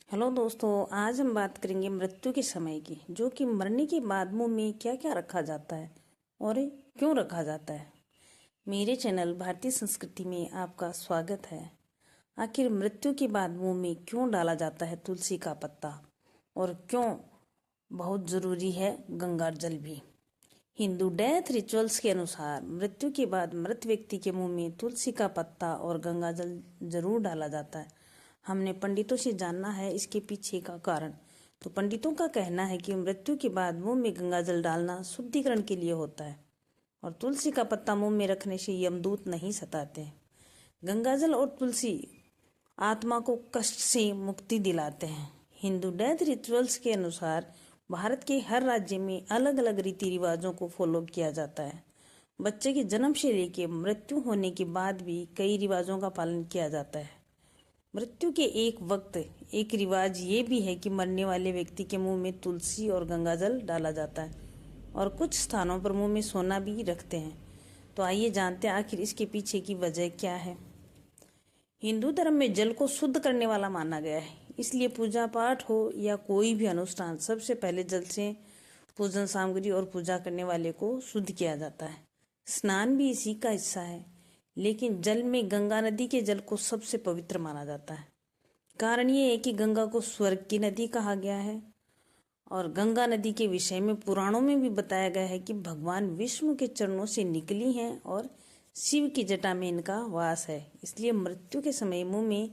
Hello दोस्तों, आज हम बात करेंगे मृत्यु के समय की, जो कि मरने के बाद मुंह में क्या क्या रखा जाता है और क्यों रखा जाता है। मेरे चैनल भारतीय संस्कृति में आपका स्वागत है। आखिर मृत्यु के बाद मुंह में क्यों डाला जाता है तुलसी का पत्ता और क्यों बहुत ज़रूरी है गंगा जल भी। हिंदू डेथ रिचुअल्स के अनुसार मृत्यु के बाद मृत व्यक्ति के मुंह में तुलसी का पत्ता और गंगा जल जरूर डाला जाता है। हमने पंडितों से जानना है इसके पीछे का कारण। तो पंडितों का कहना है कि मृत्यु के बाद मुंह में गंगा जल डालना शुद्धिकरण के लिए होता है और तुलसी का पत्ता मुंह में रखने से यमदूत नहीं सताते। गंगा जल और तुलसी आत्मा को कष्ट से मुक्ति दिलाते हैं। हिंदू डेथ रिचुअल्स के अनुसार भारत के हर राज्य में अलग अलग रीति रिवाजों को फॉलो किया जाता है। बच्चे के जन्म से लेकर मृत्यु होने के बाद भी कई रिवाजों का पालन किया जाता है। मृत्यु के एक वक्त एक रिवाज ये भी है कि मरने वाले व्यक्ति के मुंह में तुलसी और गंगाजल डाला जाता है और कुछ स्थानों पर मुंह में सोना भी रखते हैं। तो आइए जानते हैं आखिर इसके पीछे की वजह क्या है। हिंदू धर्म में जल को शुद्ध करने वाला माना गया है, इसलिए पूजा पाठ हो या कोई भी अनुष्ठान सबसे पहले जल से पूजन सामग्री और पूजा करने वाले को शुद्ध किया जाता है। स्नान भी इसी का हिस्सा है, लेकिन जल में गंगा नदी के जल को सबसे पवित्र माना जाता है। कारण ये है कि गंगा को स्वर्ग की नदी कहा गया है और गंगा नदी के विषय में पुराणों में भी बताया गया है कि भगवान विष्णु के चरणों से निकली हैं और शिव की जटा में इनका वास है। इसलिए मृत्यु के समय मुंह में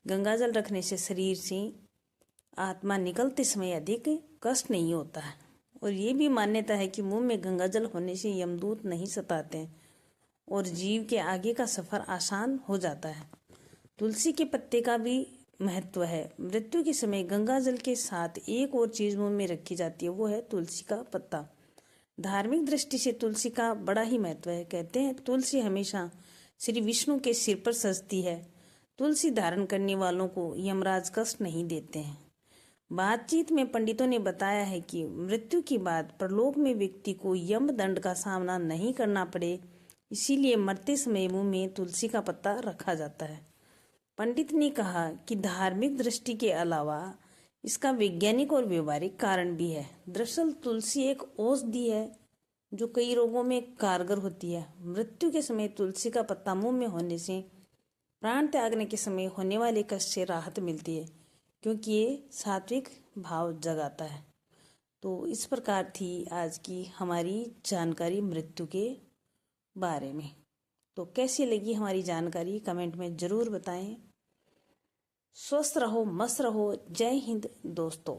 गंगाजल रखने से शरीर से आत्मा निकलते समय अधिक कष्ट नहीं होता है। और ये भी मान्यता है कि मुंह में गंगाजल होने से यमदूत नहीं सताते हैं और जीव के आगे का सफर आसान हो जाता है। तुलसी के पत्ते का भी महत्व है। मृत्यु के समय गंगा जल के साथ एक और चीज मुंह में रखी जाती है, वो है तुलसी का पत्ता। धार्मिक दृष्टि से तुलसी का बड़ा ही महत्व है। कहते हैं तुलसी हमेशा श्री विष्णु के सिर पर सजती है। तुलसी धारण करने वालों को यमराज कष्ट नहीं देते हैं। बातचीत में पंडितों ने बताया है कि मृत्यु के बाद परलोक में व्यक्ति को यम दंड का सामना नहीं करना पड़े, इसीलिए मरते समय मुंह में तुलसी का पत्ता रखा जाता है। पंडित ने कहा कि धार्मिक दृष्टि के अलावा इसका वैज्ञानिक और व्यवहारिक कारण भी है। दरअसल तुलसी एक औषधि है जो कई रोगों में कारगर होती है। मृत्यु के समय तुलसी का पत्ता मुंह में होने से प्राण त्यागने के समय होने वाले कष्ट से राहत मिलती है, क्योंकि ये सात्विक भाव जगाता है। तो इस प्रकार थी आज की हमारी जानकारी मृत्यु के बारे में। तो कैसी लगी हमारी जानकारी कमेंट में ज़रूर बताएं। स्वस्थ रहो, मस्त रहो। जय हिंद दोस्तों।